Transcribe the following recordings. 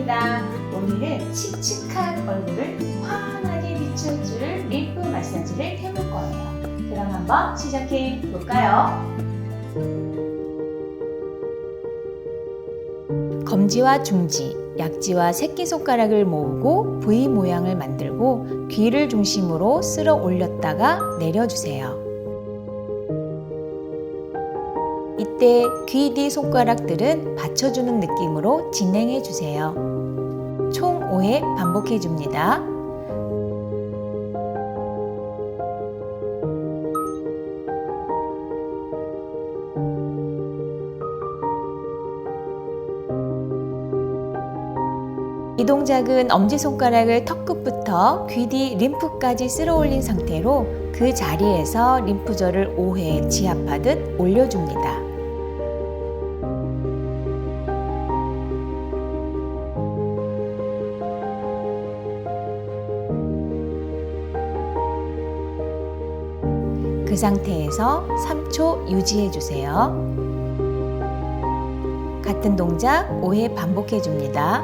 반갑습니다. 오늘은 칙칙한 얼굴을 환하게 비춰줄 림프 마사지를 해볼 거예요. 그럼 한번 시작해 볼까요? 검지와 중지, 약지와 새끼손가락을 모으고 V 모양을 만들고 귀를 중심으로 쓸어 올렸다가 내려주세요. 이때 귀 뒤 손가락들은 받쳐주는 느낌으로 진행해 주세요. 총 5회 반복해 줍니다. 이 동작은 엄지손가락을 턱끝부터 귀 뒤 림프까지 쓸어 올린 상태로 그 자리에서 림프절을 5회 지압하듯 올려줍니다. 그 상태에서 3초 유지해 주세요. 같은 동작 5회 반복해 줍니다.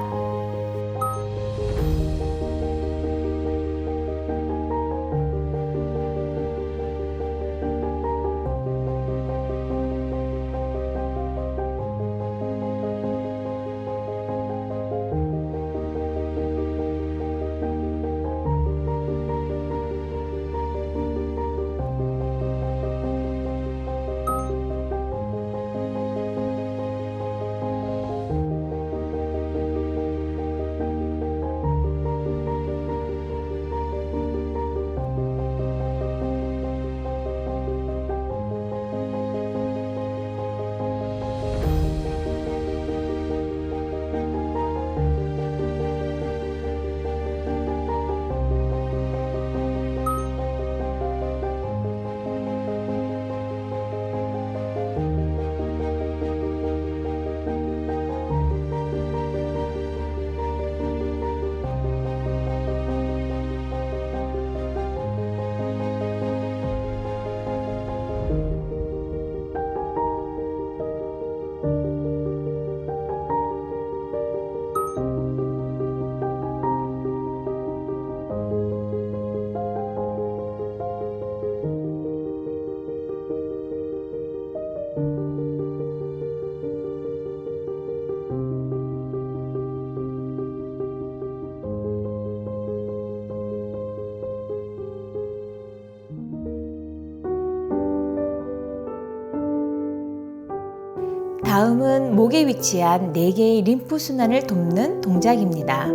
다음은 목에 위치한 4개의 림프 순환을 돕는 동작입니다.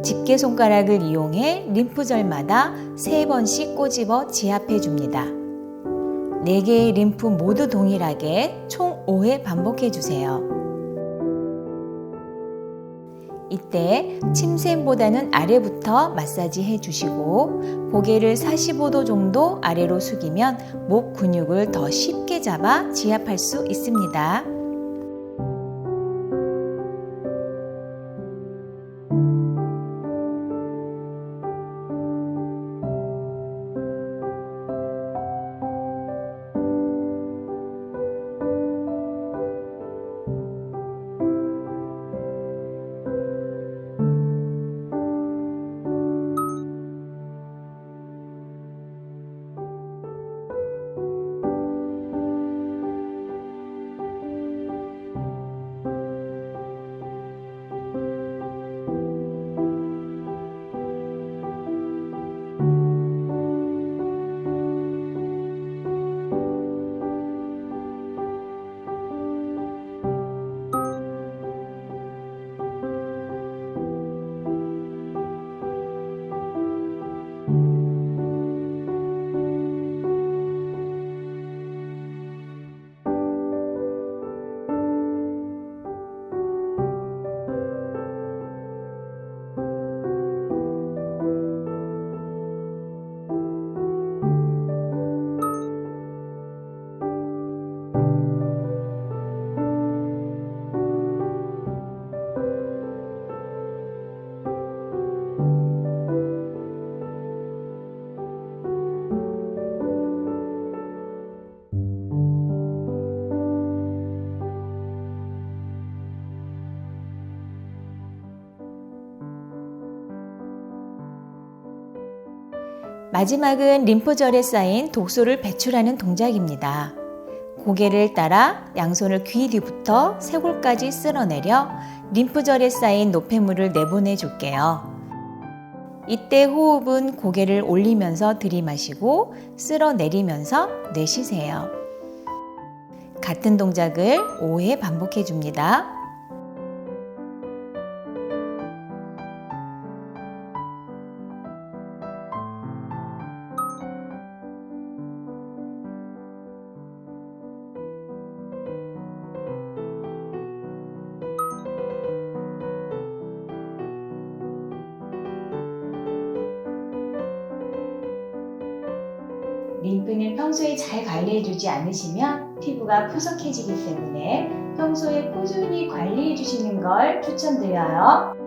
집게 손가락을 이용해 림프절마다 3번씩 꼬집어 지압해 줍니다. 4개의 림프 모두 동일하게 총 5회 반복해 주세요. 이때 침샘보다는 아래부터 마사지 해주시고 고개를 45도 정도 아래로 숙이면 목 근육을 더 쉽게 잡아 지압할 수 있습니다. 마지막은 림프절에 쌓인 독소를 배출하는 동작입니다. 고개를 따라 양손을 귀 뒤부터 쇄골까지 쓸어내려 림프절에 쌓인 노폐물을 내보내 줄게요. 이때 호흡은 고개를 올리면서 들이마시고 쓸어내리면서 내쉬세요. 같은 동작을 5회 반복해 줍니다. 림프는 평소에 잘 관리해주지 않으시면 피부가 푸석해지기 때문에 평소에 꾸준히 관리해주시는 걸 추천드려요.